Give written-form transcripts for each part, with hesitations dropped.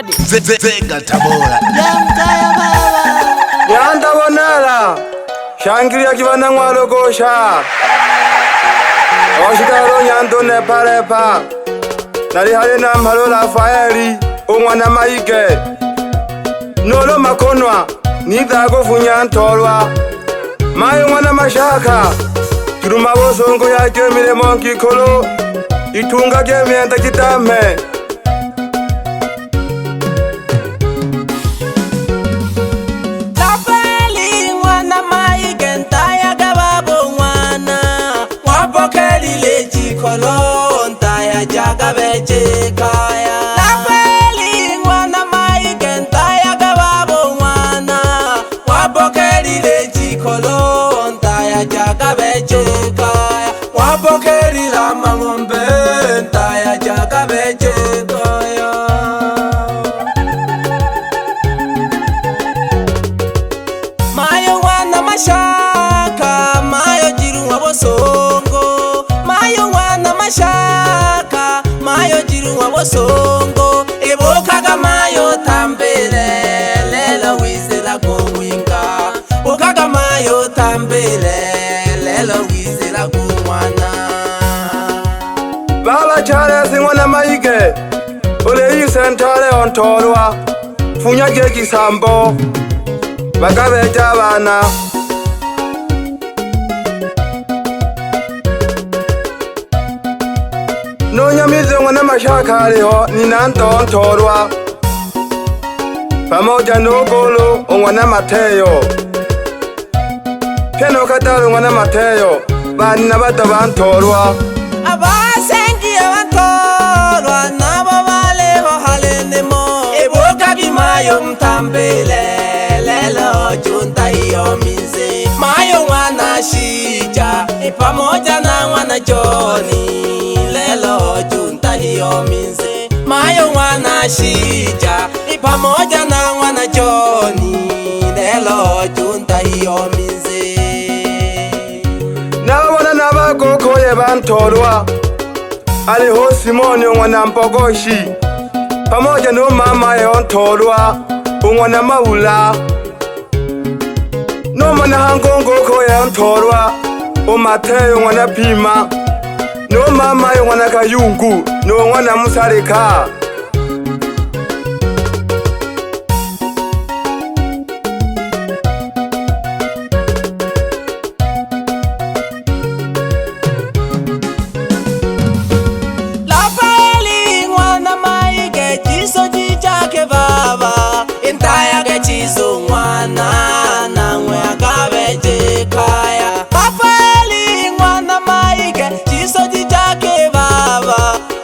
Odi Zenga tabora Yamkaya baba Yanda bhunela Shangiria kibana ngwalo gosha Oshikaro nyando ne parepa Nari hale na mhalo la faeli Ongwana maike Nolo makonwa Nidago funyantolwa Mayo ngwana mashaka Kiruma bosongo ya kemile monki kolo Itunga kemienta kitame Kolonta ya jaga beche kaya Lapeli ngwana maikenta ya gababo ngwana Wabokeri leji kolonta ya jaga beche kaya Wabokeri la mangombe nta ya jaga beche kaya Mayo ngwana mashaka Mayo jiru wabosongo Mashaka, mayo jiru wa bosongo Ebokaga mayo tambele Lelo wizela kuwinga Okaga mayo tambele Lelo wizela kuwana Baba chale singwana maike Ole yu sentale ontolwa Funya keki sambo Bakabeja bana Nonya mize ngwana mashaka aliho Ninanto ontolwa Pamoja nogolo ongwana mateyo Keno katalo ngwana mateyo Bani nabata bantolwa Abasengi abantolwa Nabo baleho halenemo Eboka bimayo mtambele Lelo junta iyo mize Mayo ngwana shija Pamoja na ngwana joni Lelo junta hiyo minze Mayo ngwana shija Pamoja na ngwana joni Lelo junta hiyo minze Nabona nabagoko ye bantolwa Aliho Simoni ngwana mpogoshi Pamoja no mama ye ontolwa Ngwana maula No mana hangongoko ye ontolwa O Mateyo ngwana pima No mama yo ngwana kayungu No ngwana musarika Lapeli ngwana maike Chiso chichake baba Intaya ke chiso ngwana Nangwe akabeje kaya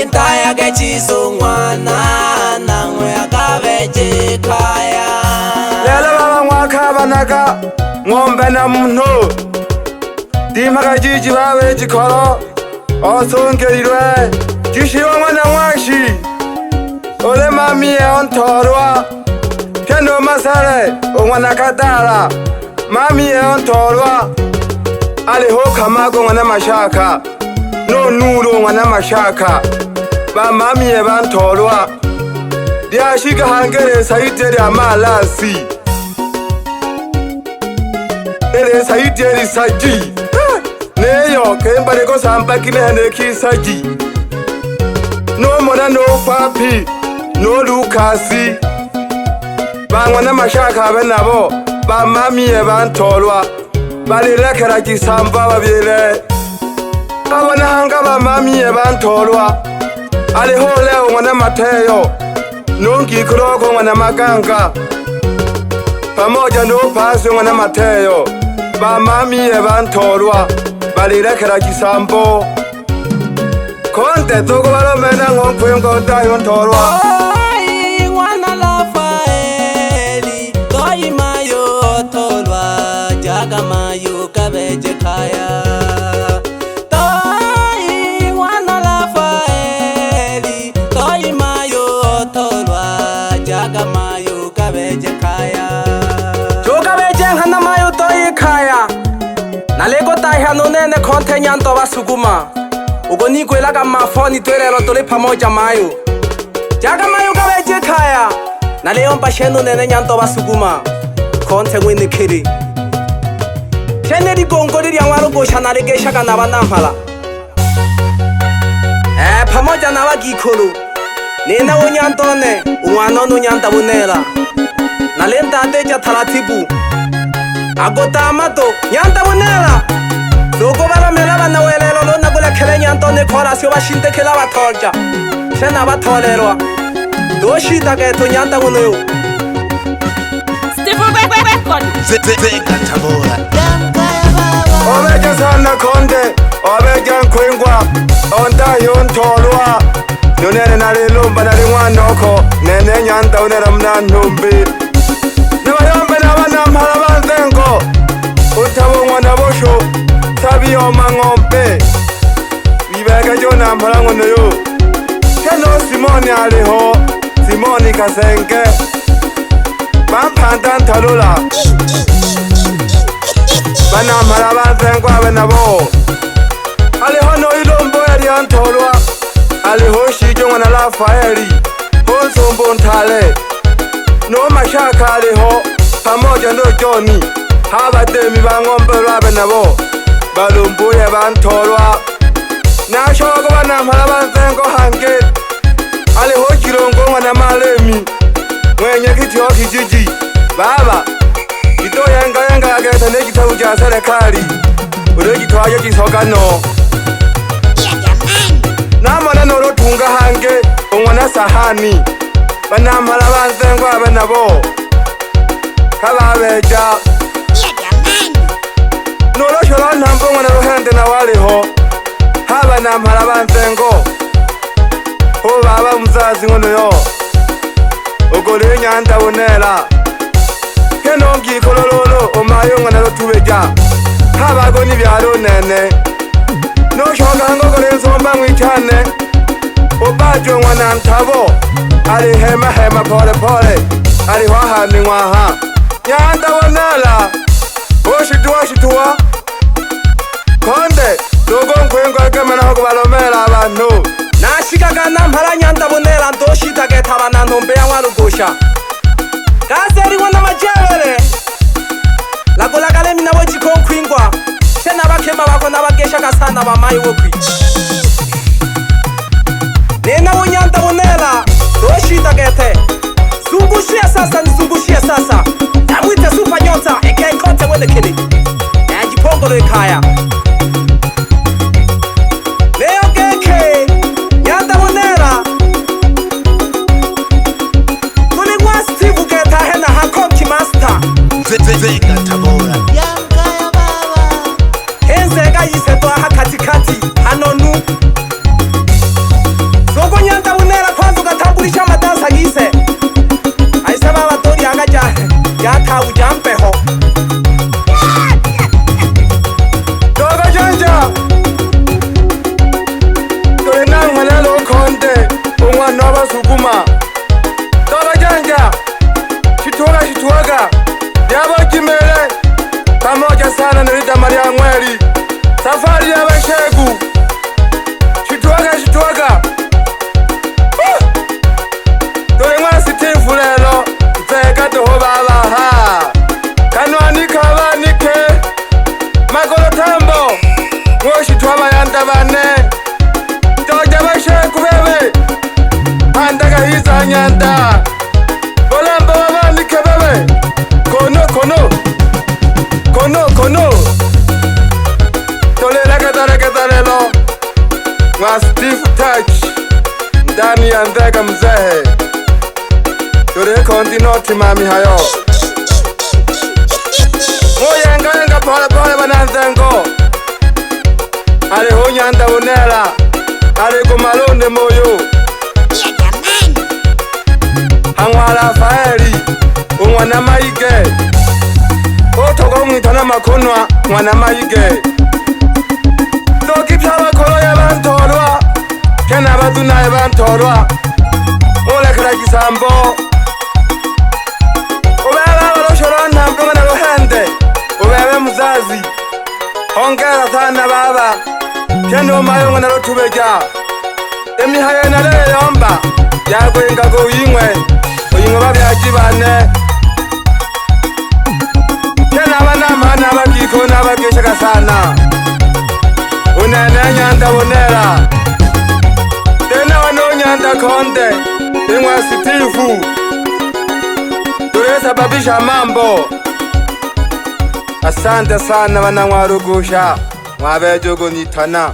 Intaya ke chiso ngwana Nangwe akabeje kaya Lele baba mwaka banaka Ngombe na mno Dimaka jiji bawe jikoro Osongerirwe Jishiwa ngwana mwashi Ole mami ye ontolwa Keno masare Ngwana katala Mami ye ontolwa Aliho kamago ngwana mashaka No nuro ngwana mashaka Ba mami ye bantolwa Diashika hangere saiteri amalasi Ele saiteri saji Neyo kembale ko sampakine hane ki saji No mona no papi No lukasi Ba ngwana mashaka benabo Ba mami ye bantolwa Bali lekera kisamba babiele Abana hanga ba mami ye bantolwa Aliho leo ngwana Mateyo Nongi kuroko ngwana maganga Pamoja no pasi ngwana Mateyo Ba mami ye bantolwa Balilekera kisambo Konte toko balomena ngonkwengo dayo ntolwa Oi ngwana Lafaeli Toi mayo tolwa Jaga mayo kabeje kaya Mayo kabeje kaya Joka beje hana mayo toi kaya Nalego tai hano nene konte nyanto basuguma Ugo ni kwela kama foni tuere lo tole pamoja mayo Jaga mayo kabeje kaya na leyo mpashenu nene nyanto basukuma konte ngwini kiri chene ligongo lilya ngwarogosha nalegeshaga na banampala pamoja na bagikulu nina unyantone umwanone unyanta bhunela nalenta ateja taratibu agota amato nyanta bhunela loko baramela bana welelo lona kulekele nyantone khorasyo bashindekela batholja shena batholerwa doshita ke to nyanta bhuneyo Zeka tabora Obeja sana konde obeja nkwingwa onda yontolwa nonene nalilumba nalimwanoko nene nyanta unera mnantumbi nabayombe nabanampala banzengo utabongwa nabosho tabiyoma ng'ombe bibeka jo nampala ngonoyo keno Simoni aliho Simoni Kasenge bampanda ntalula banampala banzengo abe nabo aliho noilombo yali antolwa aliho shijo mwana Rafaeli honsombo ntale no mashaka aliho pamoja no Joni habademi bang'ombe lwabe nabo balumbuye bantolwa nashogo banampala banzengo hange aliho Kirongo mwana Malemi mwenye kityo kijiji baba itoyenga yageta n'igitabo cya serikali ure gitwaye gisogano namana norotunga hange umwana sahani banampala banzengo abe nabo kababeja noroshora ntambo umwana ruhende nawaliho haba nampala banzengo ho baba muzazi ngonoyo ogole nyanta bhunela keno ngikolololo omayo umwana rotubeja habago ni byaro nene no shoga ngogole nsomba mwichane obajo mwana ntabo ali hema pole pole ali wahani ngwaha nyanta bhunela oshituwa konde dogo nkwengo ekemena ho kubalomela abantu nashikaga nampala nyanta bhunela ndoshita ke tabana ntombe ya ngwarogosha kaseriwa na majebele lagolagale mina bo chikonkwingwa shena bakema bako nabagesha kasana bamayi wokwi nena unyanta bhunela doshita kete sungushie sasa nizungushie sasa tamwite super nyota aka konte welekele najipongolo ekaya leo keke nyanta bhunela tulingwa Steve keta hena hakonki master Zeka tabora Yankaya baba henzeka yiseto aha katikati hanonu soko nyanta bhunela kwanza ukatambulisha madansa gise aise baba tori agaja yakawu jampeho dogo janja tolena ng'wanelo konde umwana wabasukuma dogo janja shituwaga lyabo kimele pamoja sana nilidama lya ng'weli safari ya bashegu shituwaga toleng'wa Steve lelo nzeka toho babaha kanwanika abanike magolo tambo mwoshitwa bayanda bane toja bashegu bebe andaga hiza nyanda bolamba babanike bebe kono tolela katalelo mwa Steve touch ndani ya ndega mzehe tole kontinoti mami hayo moyenga pole bananzengo aliho nyanta bhunela ali kumalonde moyo hang'wa Rafaeli umwana Mayige otogo mwitana makonwa mwana Mayige toki byabakoloya bantolwa kena badunaye bantolwa olekera kisambo ubeba baloshora ntabwo ngana ruhende ubebe muzazi hongera sana baba kendo mayo ngana rotubeja emihaye nale yomba yagwenga go yimwe oyingo babya bane Kena bana mana bagiko na bagishaka sana Unene nyanda bonela Tena wano nyanda konde Ingwa sitifu Turesa babisha mambo Asante sana wana mwarugusha Mwabejogo nitana